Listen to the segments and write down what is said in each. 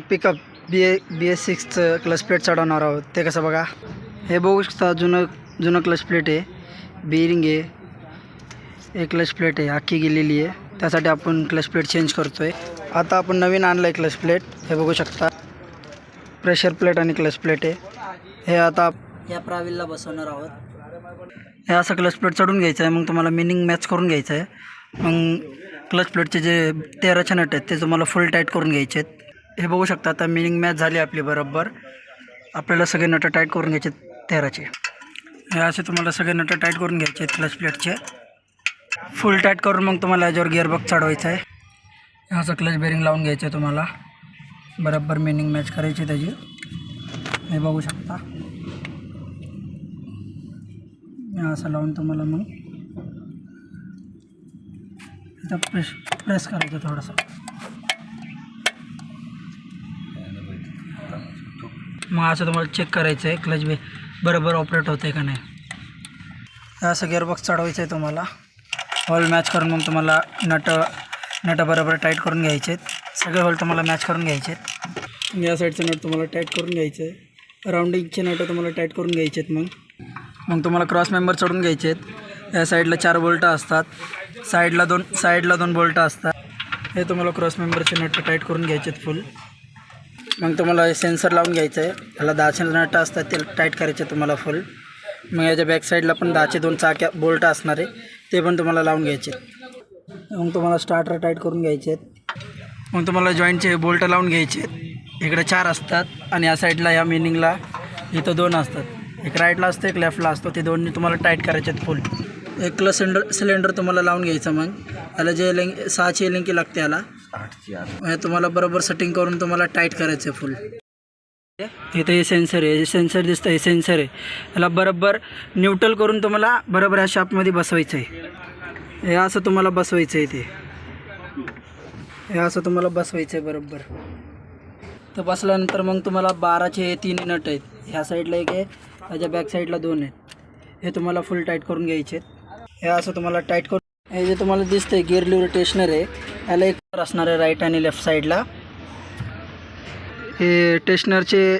Pickup BS6चं clutch plate चढवणार आहोत. ते कसं बघा, हे बघू शकता. जुनं क्लच प्लेट आहे, बेरिंग आहे, एक क्लच प्लेट आहे अख्खी गेलेली आहे. त्यासाठी आपण क्लच प्लेट चेंज करतो आहे. आता आपण नवीन आणलं आहे क्लच प्लेट. हे बघू शकता, प्रेशर प्लेट आणि क्लच प्लेट आहे. हे आता या प्राविलला बसवणार आहोत. हे असं क्लच प्लेट चढून घ्यायचं आहे. मग तुम्हाला मिनिंग मॅच करून घ्यायचं आहे. मग क्लच प्लेटचे जे 13 नट आहेत ते तुम्हाला फुल टाईट करून घ्यायचे आहेत. हे बघू शकता, आता मिनिंग मॅच झाली आपली बरोबर. आपल्याला सगळे नट टाईट करून घ्यायचे 13चे. हे असे तुम्हाला सगळे नट टाईट करून घ्यायचे आहेत क्लच प्लेटचे. फुल टाईट करून मग तुम्हाला याच्यावर गिअरबॉक्स चढवायचा आहे. हे असं क्लच बेरिंग लावून घ्यायचं आहे तुम्हाला. बरोबर मिनिंग मॅच करायची त्याची. हे बघू शकता, असं लावून तुम्हाला मग इथं प्रेस करायचं थोडंसं. मग असं तुम्हाला चेक करायचं आहे क्लच बरोबर ऑपरेट होतं आहे का नाही. असं गिअरबॉक्स चढवायचं आहे तुम्हाला. हॉल मॅच करून मग तुम्हाला नट बरोबर टाईट करून घ्यायचे आहेत. सगळे हॉल तुम्हाला मॅच करून घ्यायचे आहेत. या साईडचं नट तुम्हाला टाईट करून घ्यायचं आहे. राऊंडिंगचे नट तुम्हाला टाईट करून घ्यायचे आहेत. मग तुम्हाला क्रॉस मेंबर चढून घ्यायचे आहेत. या साईडला 4 बोल्ट असतात, साईडला दोन बोल्ट असतात. हे तुम्हाला क्रॉस मेंबरचे नट टाईट करून घ्यायचे आहेत फुल. मग तुम्हाला सेन्सर लावून घ्यायचं आहे. ह्याला 10चे नट असतात, ते टाईट करायचे तुम्हाला फुल. मग याच्या बॅक साईडला पण 10चे 2 चाक्या बोल्ट असणार आहे, ते पण तुम्हाला लावून घ्यायचे. मग तुम्हाला स्टार्टर टाईट करून घ्यायचे आहेत. मग तुम्हाला जॉईंटचे बोल्ट लावून घ्यायचे आहेत. इकडे 4 असतात आणि या साईडला या मिनिंगला इथं 2 असतात. एक राईटला असतं, एक लेफ्टला असतो. ते दोन्ही तुम्हाला टाईट करायचे आहेत फुल. एक क्लच सिलेंडर तुम्हाला लावून घ्यायचं. मग याला जे 6ची लिंकी लागते, याला हे तुम्हाला बरोबर सेटिंग करून तुम्हाला टाईट करायचं आहे फुल. इथं हे सेन्सर आहे, हे सेन्सर दिसतं, हे सेन्सर आहे. याला बरोबर न्यूट्रल करून तुम्हाला बरोबर ह्या शापमध्ये बसवायचं आहे. हे असं तुम्हाला बसवायचं आहे. हे असं तुम्हाला बसवायचं आहे बरोबर. तर बसल्यानंतर मग तुम्हाला 12चे 3 नट आहेत. ह्या साईडला एक आहे, त्याच्या बॅक साईडला 2 आहेत. हे तुम्हाला फुल टाईट करून घ्यायचे आहेत. हे असं तुम्हाला टाईट करून, हे जे तुम्हाला दिसतंय गिअर लिव्हर टेशनर आहे, याला एक असणार आहे राईट आणि लेफ्ट साईडला. हे टेशनरचे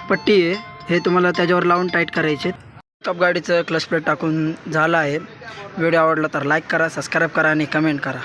पट्टी आहे, हे तुम्हाला त्याच्यावर लावून टाईट करायचे. टॉप गाडीचं क्लच प्लेट टाकून झालं आहे. व्हिडिओ आवडला तर लाईक करा, सबस्क्राईब करा आणि कमेंट करा.